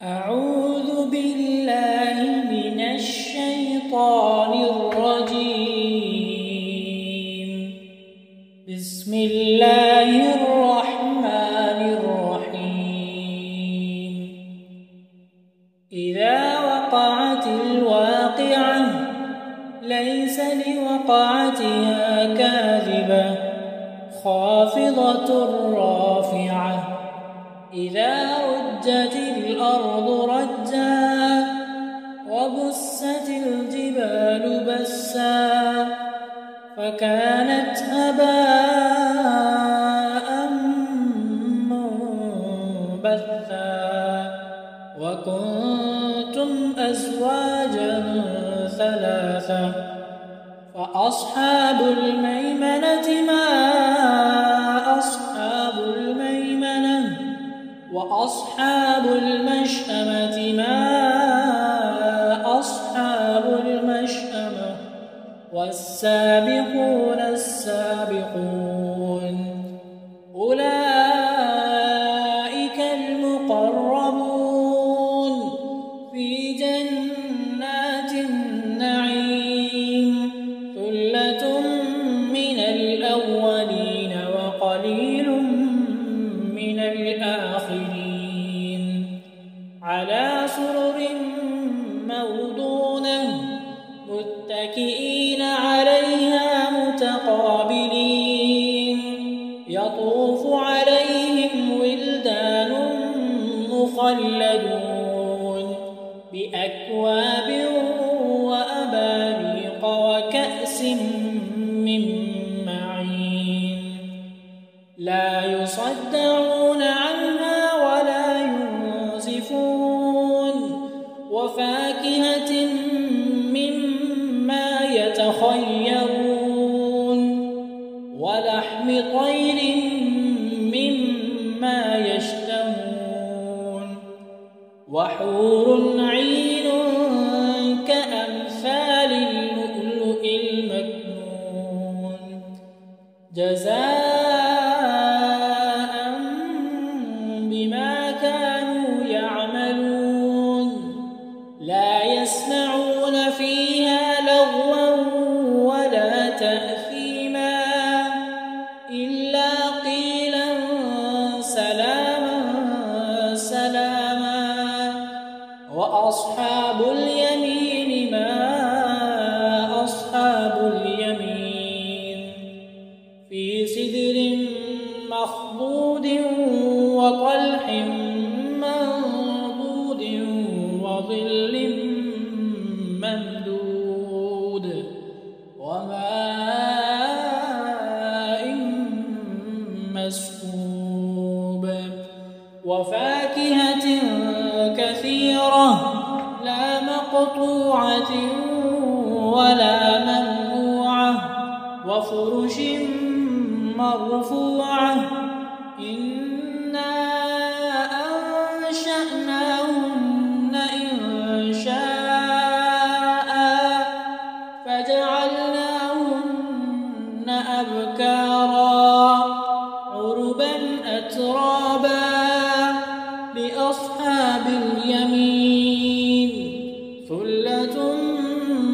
أعوذ بالله من الشيطان الرجيم. بسم الله الرحمن الرحيم. إذا وقعت الواقعة ليس لوقعتها كاذبة خافضة رافعة. إذا رجت الأرض رجا وبست الجبال بسا فكانت هباء منبثا وكنتم أزواجا ثلاثا فأصحاب الميمنة ما أصحاب الميمنة وأصحاب المشأمة ما أصحاب المشأمة والسابقون السابقون أولئك المقربون في جنات النعيم ثلة من الأولين وقليل من الآخرين على سرر موضونة متكئين عليها متقابلين يطوف عليهم ولدان مخلدون بأكواب وأباريق وكأس من معين لا يصدعون عنها ولا ينزفون وفاكهة مما يتخيرون ولحم طير مما يشتهون وحور عين كأمثال اللؤلؤ المكنون جزاء بما كانوا يعملون لا يسمعون فيها لغوا ولا تأثيما إلا قيلا سلاما سلاما وأصحاب اليمين ما أصحاب اليمين في سدر مخضود وطلح منضود وظل ممدود وماء مسكوب وفاكهة كثيرة لا مقطوعة ولا ممنوعة وفرش مرفوعة إنا أنشأناهن إنشاء فجعلناهن أبكارا عربا أترابا لأصحاب اليمين ثلة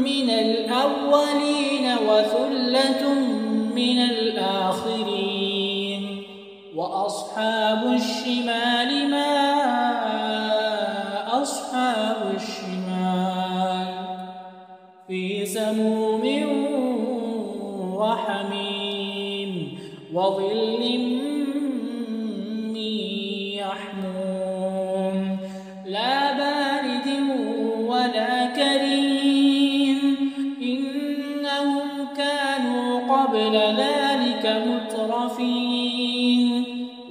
من الأولين وثلة من الآخرين وأصحاب الشمال ما أصحاب الشمال في سموم وحميم وظل من يحموم لا بارد ولا كريم إنهم كانوا قبل ذلك مترفين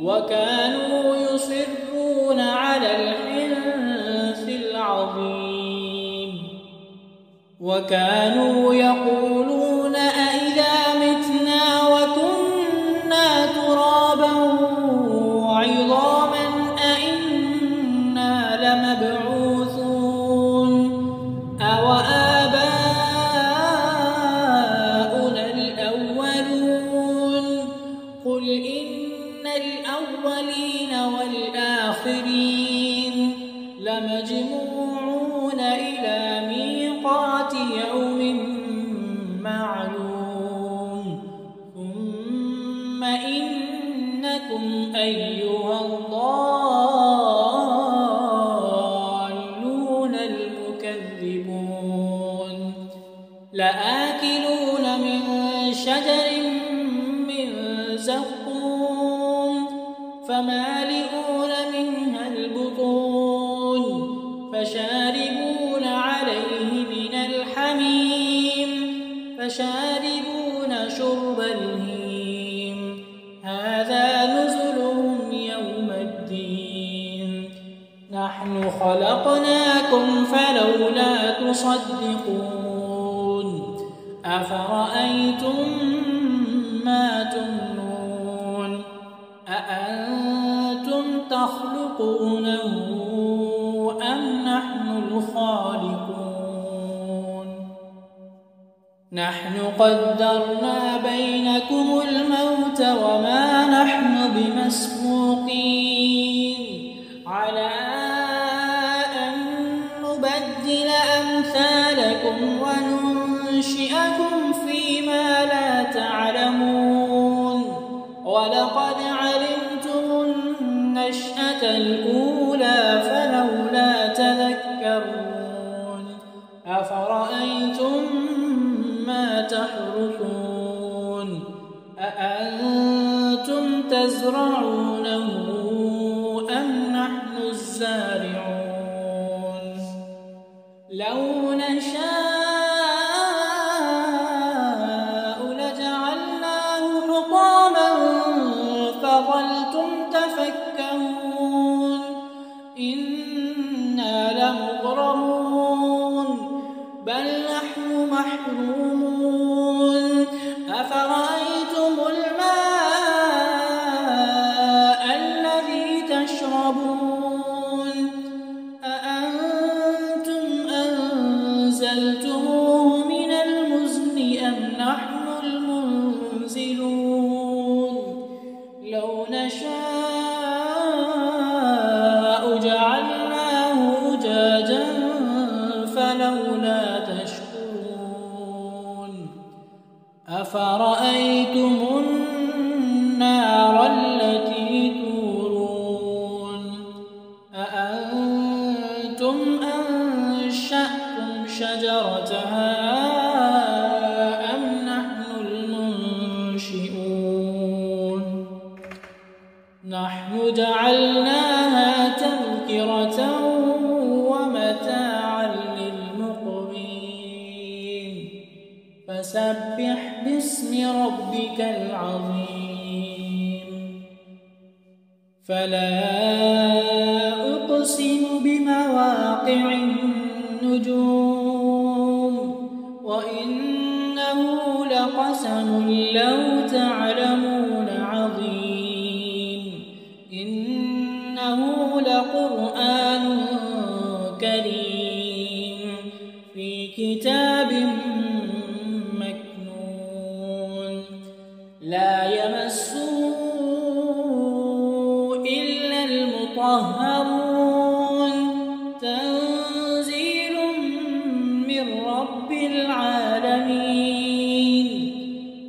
وكانوا يصرون على الحنث العظيم وكانوا يقولون أئذا متنا وكنا ترابا وعظاما أئنا لمبعوثون أوآباؤنا الأولون قل إن الأولين والآخرين لمجموعون إلى ميقات يوم معلوم ثم إنكم أيها الضالون المكذبون لآكلون من شجر من زقوم فمالئون منها البطون فشاربون عليه من الحميم فشاربون شرب الهيم هذا نزلهم يوم الدين نحن خلقناكم فلولا تصدقون أفرأيتم ما تمنون أأنتم تخلقونه أم نحن الخالقون نحن قدرنا بينكم الموت وما نحن بمسبوقين على أن نبدل أمثالكم وننشئكم فيما لا تعلمون ولقد علمتم النشأة الأولى فلولا تذكرون أفرأيتم ما تحرثون أأنتم تزرعونه أم نحن الزارعون لو نشاء لجعلناه حطاما فظلتم تفكهون إنا لمغرمون بل نحن محرومون أفرأيتم الماء الذي تشربون أأنتم أنزلتموه من المزن أم نحن المنزلون لو نشاء جعلناه أجاجا فلولا تشكرون أفرأيتم النار التي تورون أأنتم أنشأتم شجرتها أم نحن المنشئون نحن جعلناها تذكرة ومتاعا للمقوين فسبح باسم ربك العظيم فلا أقسم بمواقع النجوم وإنه لقسم لو تعلمون عظيم إنه لقرآن كريم في كتاب مكنون لا يمسه إلا المطهرون تنزيل من رب العالمين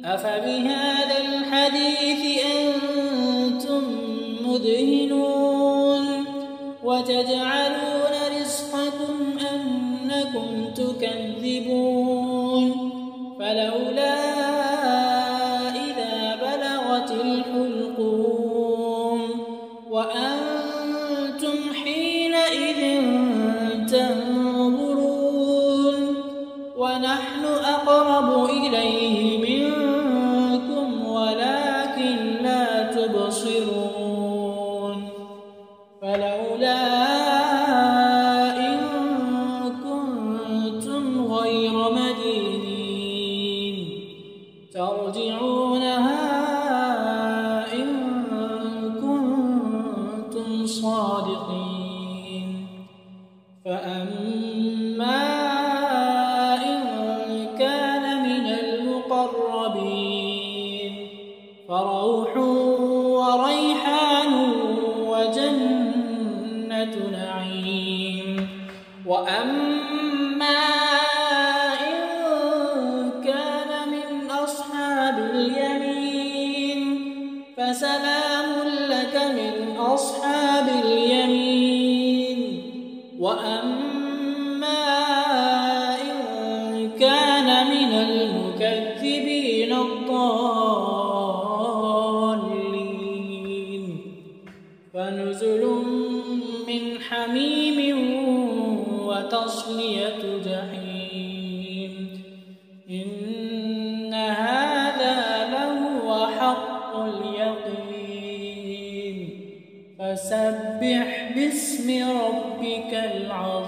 أفبهذا الحديث أنتم مدهنون وتجعلون رزقكم أنكم تكذبون فلولا إذا بلغت الحلقوم وأنتم حينئذ تنظرون ونحن أقرب إليه منكم ولكن لا تبصرون فلولا إن كنتم غير مدينين ترجعونها إن كنتم صادقين فأما إن كان من المقربين فروح وريحان وجنة نعيم وأما إن كان من أصحاب اليمين فسلام لك من أصحاب اليمين. وأما إن كان من المكذبين الضالين فنزل من حميم وتصلية جحيم. إن هذا لهو حق اليقين. فسبح باسم ربك العظيم.